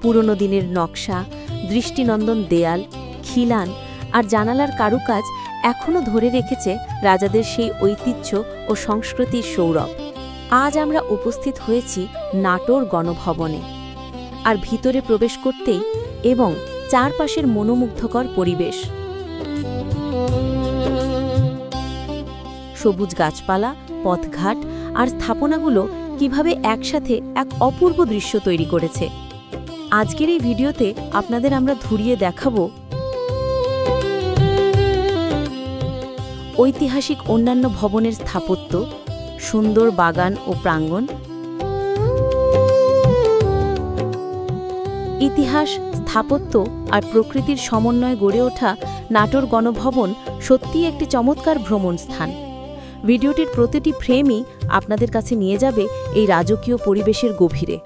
পুরনো দিনের নকশা, দৃষ্টিনন্দন দেয়াল, খিলান আর জানালার কারুকাজ এখনও ধরে রেখেছে রাজাদের সেই ঐতিহ্য ও সংস্কৃতির সৌরভ। আজ আমরা উপস্থিত হয়েছি নাটোর গণভবনে, আর ভিতরে প্রবেশ করতেই এবং চারপাশের মনোমুগ্ধকর পরিবেশ, সবুজ গাছপালা, পথঘাট আর স্থাপনাগুলো কিভাবে একসাথে এক অপূর্ব দৃশ্য তৈরি করেছে। আজকের এই ভিডিওতে আপনাদের আমরা ঘুরিয়ে দেখাবো ঐতিহাসিক অন্যান্য ভবনের স্থাপত্য, সুন্দর বাগান ও প্রাঙ্গণ, ইতিহাস, স্থাপত্য আর প্রকৃতির সমন্বয়ে গড়ে ওঠা নাটোর গণভবন সত্যিই একটি চমৎকার ভ্রমণ স্থান। ভিডিওটির প্রতিটি ফ্রেমই আপনাদের কাছে নিয়ে যাবে এই রাজকীয় পরিবেশের গভীরে।